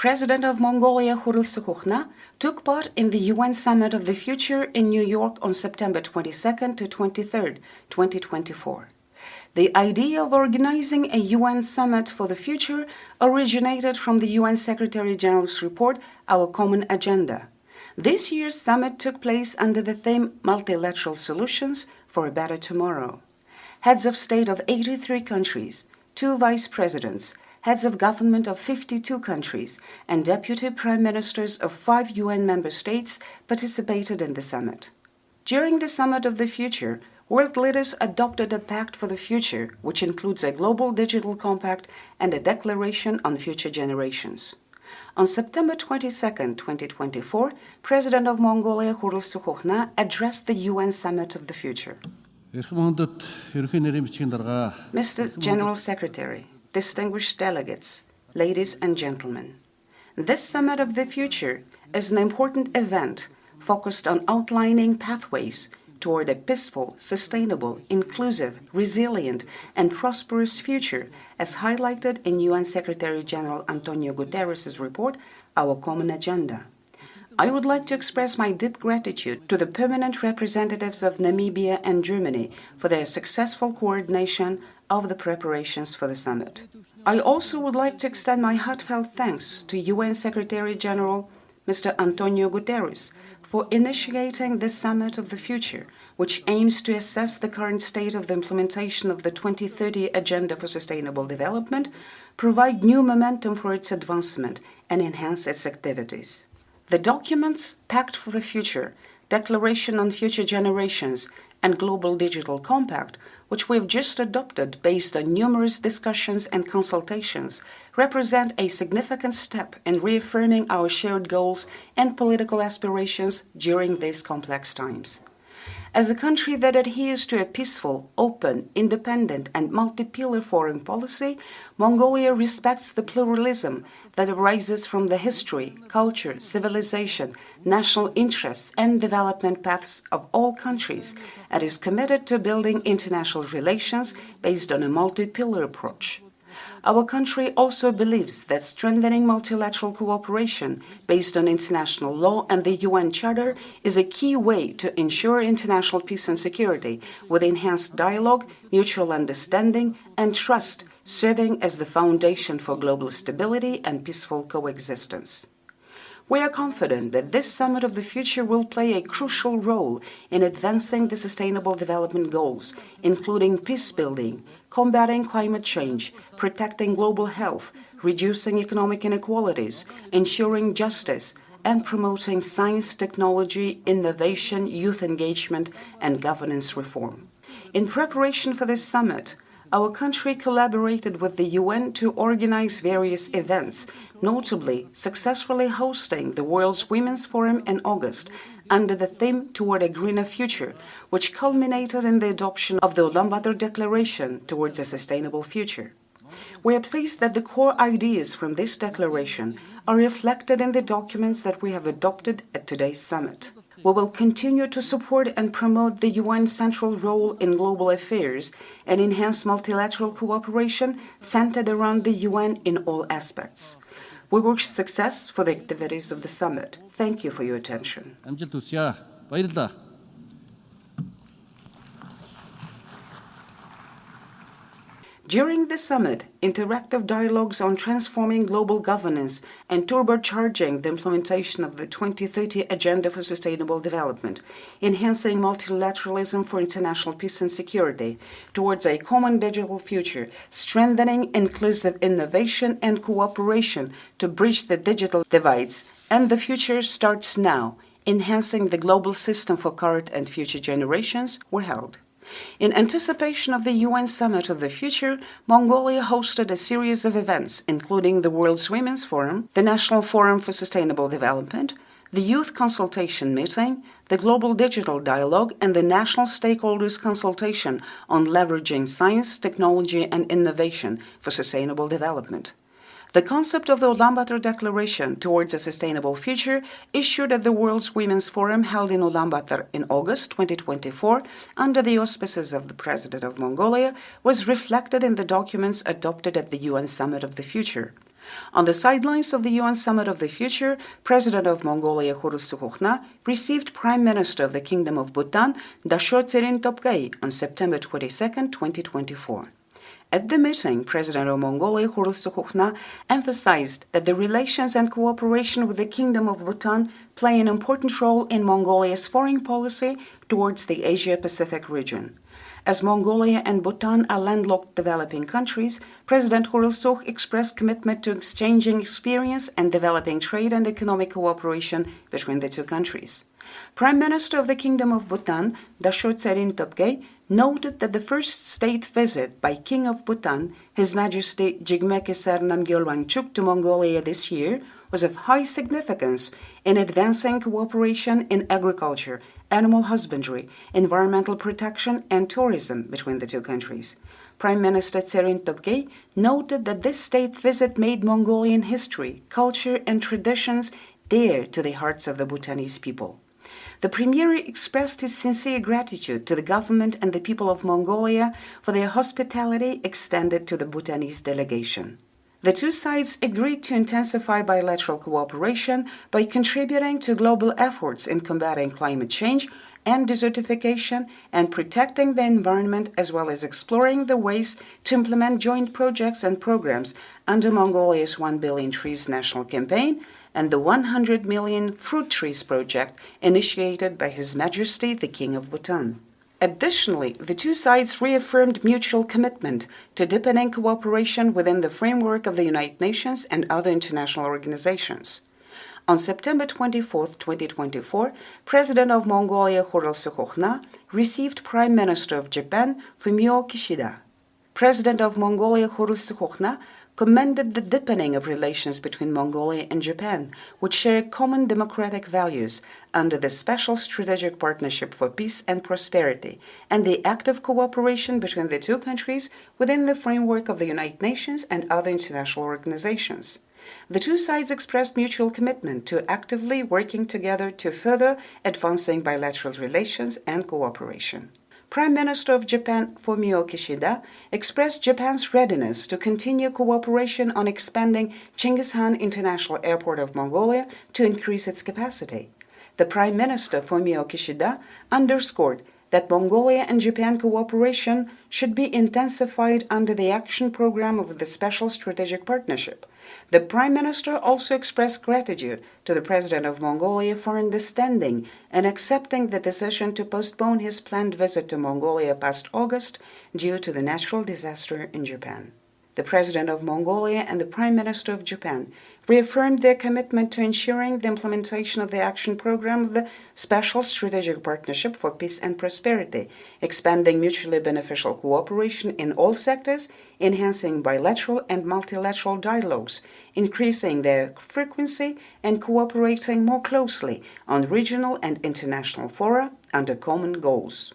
President of Mongolia Hurul took part in the UN Summit of the Future in New York on September 22nd to 23rd, 2024. The idea of organizing a UN Summit for the Future originated from the UN Secretary General's report, Our Common Agenda. This year's summit took place under the theme Multilateral Solutions for a Better Tomorrow. Heads of state of 83 countries, 2 vice presidents, heads of government of 52 countries, and deputy prime ministers of 5 UN member states participated in the summit. During the Summit of the Future, world leaders adopted a Pact for the Future, which includes a global digital compact and a declaration on future generations. On September 22, 2024, President of Mongolia Hurul addressed the UN Summit of the Future. Mr. General Secretary, distinguished delegates, ladies and gentlemen, this Summit of the Future is an important event focused on outlining pathways toward a peaceful, sustainable, inclusive, resilient, and prosperous future, as highlighted in UN Secretary-General Antonio Guterres' report, Our Common Agenda. I would like to express my deep gratitude to the permanent representatives of Namibia and Germany for their successful coordination of the preparations for the summit. I also would like to extend my heartfelt thanks to UN Secretary-General Mr. Antonio Guterres for initiating this Summit of the Future, which aims to assess the current state of the implementation of the 2030 Agenda for Sustainable Development, provide new momentum for its advancement, and enhance its activities. The documents Pact for the Future, Declaration on Future Generations, and Global Digital Compact, which we have just adopted based on numerous discussions and consultations, represent a significant step in reaffirming our shared goals and political aspirations during these complex times. As a country that adheres to a peaceful, open, independent, and multi-pillar foreign policy, Mongolia respects the pluralism that arises from the history, culture, civilization, national interests, and development paths of all countries, and is committed to building international relations based on a multi-pillar approach. Our country also believes that strengthening multilateral cooperation based on international law and the UN Charter is a key way to ensure international peace and security, with enhanced dialogue, mutual understanding, and trust serving as the foundation for global stability and peaceful coexistence. We are confident that this Summit of the Future will play a crucial role in advancing the Sustainable Development Goals, including peace building, combating climate change, protecting global health, reducing economic inequalities, ensuring justice, and promoting science, technology, innovation, youth engagement, and governance reform. In preparation for this summit, our country collaborated with the UN to organize various events, notably successfully hosting the World's Women's Forum in August under the theme Toward a Greener Future, which culminated in the adoption of the Ulaanbaatar Declaration towards a Sustainable Future. We are pleased that the core ideas from this declaration are reflected in the documents that we have adopted at today's summit. We will continue to support and promote the UN's central role in global affairs and enhance multilateral cooperation centered around the UN in all aspects. We wish success for the activities of the summit. Thank you for your attention. During the summit, interactive dialogues on transforming global governance and turbocharging the implementation of the 2030 Agenda for Sustainable Development, enhancing multilateralism for international peace and security, towards a common digital future, strengthening inclusive innovation and cooperation to bridge the digital divides, and the future starts now, enhancing the global system for current and future generations, were held. In anticipation of the UN Summit of the Future, Mongolia hosted a series of events, including the World's Women's Forum, the National Forum for Sustainable Development, the Youth Consultation Meeting, the Global Digital Dialogue, and the National Stakeholders Consultation on Leveraging Science, Technology, and Innovation for Sustainable Development. The concept of the Ulaanbaatar Declaration towards a Sustainable Future, issued at the World's Women's Forum held in Ulaanbaatar in August 2024 under the auspices of the President of Mongolia, was reflected in the documents adopted at the UN Summit of the Future. On the sidelines of the UN Summit of the Future, President of Mongolia Khursukhukhna received Prime Minister of the Kingdom of Bhutan, Dasho Tserin Topgay, on September 22, 2024. At the meeting, President of Mongolia Khursukhukhna emphasized that the relations and cooperation with the Kingdom of Bhutan play an important role in Mongolia's foreign policy towards the Asia-Pacific region. As Mongolia and Bhutan are landlocked developing countries, President Khursukh expressed commitment to exchanging experience and developing trade and economic cooperation between the two countries. Prime Minister of the Kingdom of Bhutan, Dasho Tserin Topgay, noted that the first state visit by King of Bhutan, His Majesty Jigme Khesar Namgyal Wangchuk, to Mongolia this year was of high significance in advancing cooperation in agriculture, animal husbandry, environmental protection, and tourism between the two countries. Prime Minister Tserin Topgay noted that this state visit made Mongolian history, culture, and traditions dear to the hearts of the Bhutanese people. The Premier expressed his sincere gratitude to the government and the people of Mongolia for their hospitality extended to the Bhutanese delegation. The two sides agreed to intensify bilateral cooperation by contributing to global efforts in combating climate change and desertification and protecting the environment, as well as exploring the ways to implement joint projects and programs under Mongolia's 1 Billion Trees National Campaign and the 100 Million Fruit Trees Project initiated by His Majesty the King of Bhutan. Additionally, the two sides reaffirmed mutual commitment to deepening cooperation within the framework of the United Nations and other international organizations. On September 24, 2024, President of Mongolia Khursukhukhna received Prime Minister of Japan Fumio Kishida. President of Mongolia Khursukhukhna commended the deepening of relations between Mongolia and Japan, which share common democratic values under the Special Strategic Partnership for Peace and Prosperity, and the active cooperation between the two countries within the framework of the United Nations and other international organizations. The two sides expressed mutual commitment to actively working together to further advancing bilateral relations and cooperation. Prime Minister of Japan Fumio Kishida expressed Japan's readiness to continue cooperation on expanding Chinggis Khan International Airport of Mongolia to increase its capacity. The Prime Minister Fumio Kishida underscored that Mongolia and Japan cooperation should be intensified under the action program of the Special Strategic Partnership. The Prime Minister also expressed gratitude to the President of Mongolia for understanding and accepting the decision to postpone his planned visit to Mongolia past August due to the natural disaster in Japan. The President of Mongolia and the Prime Minister of Japan reaffirmed their commitment to ensuring the implementation of the action program of the Special Strategic Partnership for Peace and Prosperity, expanding mutually beneficial cooperation in all sectors, enhancing bilateral and multilateral dialogues, increasing their frequency, and cooperating more closely on regional and international fora under common goals.